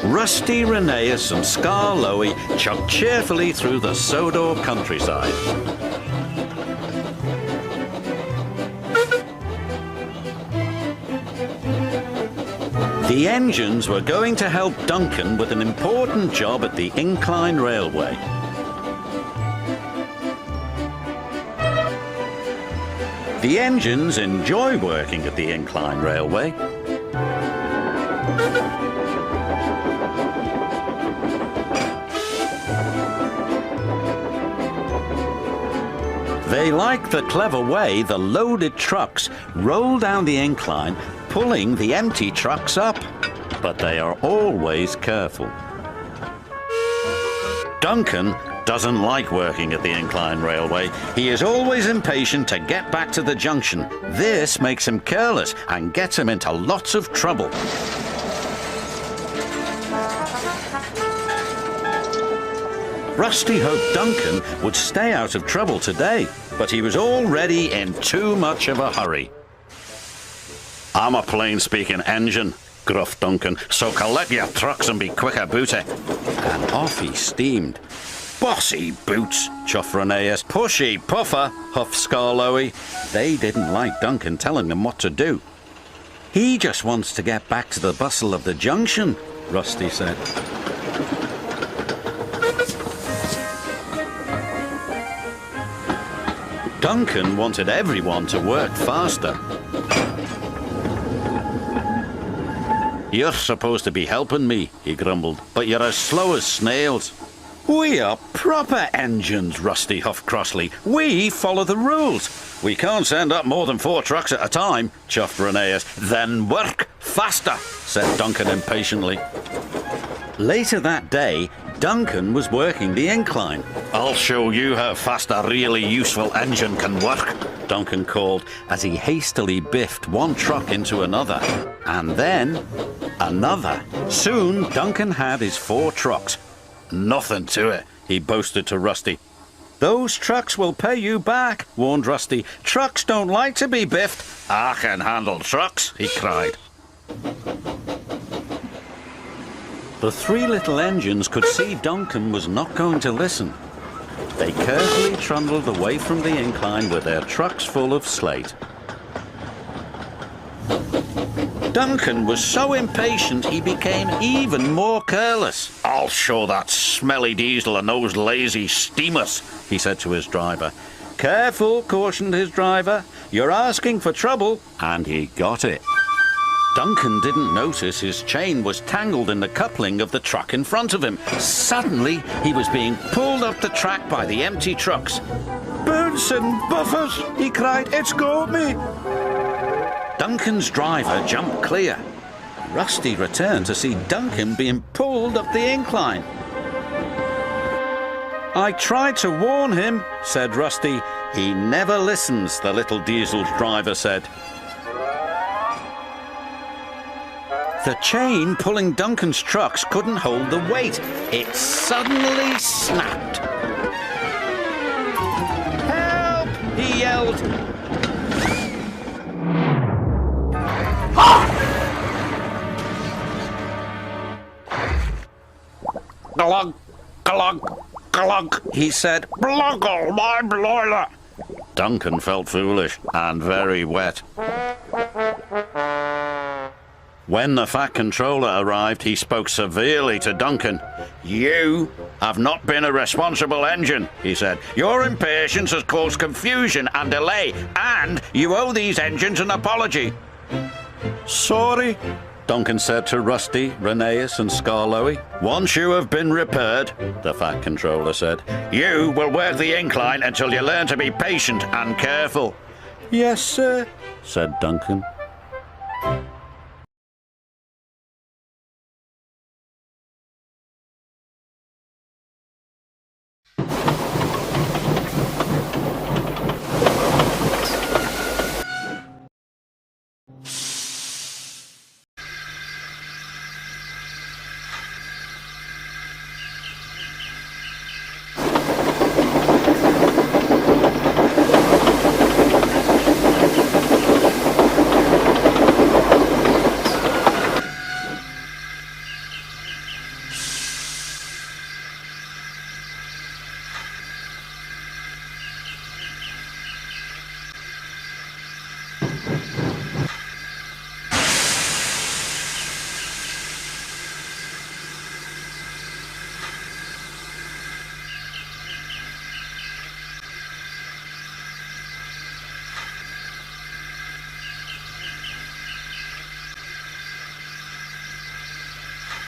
Rusty, Reneus and Scar Loey chugged cheerfully through the Sodor countryside. The engines were going to help Duncan with an important job at the incline railway. The engines enjoy working at the incline railway. They like the clever way the loaded trucks roll down the incline, pulling the empty trucks up. But they are always careful. Duncan doesn't like working at the incline railway. He is always impatient to get back to the junction. This makes him careless and gets him into lots of trouble. Rusty hoped Duncan would stay out of trouble today, but he was already in too much of a hurry. "I'm a plain-speaking engine," gruffed Duncan, "so collect your trucks and be quick about it." And off he steamed. "Bossy boots," chuffed Reneus. "Pushy puffer," huffed Scar Loey. They didn't like Duncan telling them what to do. "He just wants to get back to the bustle of the junction," Rusty said. Duncan wanted everyone to work faster. "You're supposed to be helping me," he grumbled, "but you're as slow as snails." "We are proper engines," Rusty huffed crossly. "We follow the rules." "We can't send up more than 4 trucks at a time," chuffed Reneus. "Then work faster," said Duncan impatiently. Later that day, Duncan was working the incline. "I'll show you how fast a really useful engine can work," Duncan called as he hastily biffed one truck into another. And then another. Soon Duncan had his 4 trucks. "Nothing to it," he boasted to Rusty. "Those trucks will pay you back," warned Rusty. "Trucks don't like to be biffed." "I can handle trucks," he cried. The 3 little engines could see Duncan was not going to listen. They carefully trundled away from the incline with their trucks full of slate. Duncan was so impatient he became even more careless. "I'll show that smelly diesel and those lazy steamers," he said to his driver. "Careful," cautioned his driver. "You're asking for trouble." And he got it. Duncan didn't notice his chain was tangled in the coupling of the truck in front of him. Suddenly, he was being pulled up the track by the empty trucks. "Boots and buffers," he cried. "It's got me." Duncan's driver jumped clear. Rusty returned to see Duncan being pulled up the incline. "I tried to warn him," said Rusty. "He never listens," the little diesel's driver said. The chain pulling Duncan's trucks couldn't hold the weight. It suddenly snapped. "Help!" he yelled. "Glug, glug, glug," he said. "Bluggle my broiler." Duncan felt foolish and very wet. When the Fat Controller arrived, he spoke severely to Duncan. "You have not been a responsible engine," he said. "Your impatience has caused confusion and delay, and you owe these engines an apology." "Sorry," Duncan said to Rusty, Reneus and Scar Loey. "Once you have been repaired," the Fat Controller said, "you will work the incline until you learn to be patient and careful." "Yes, sir," said Duncan.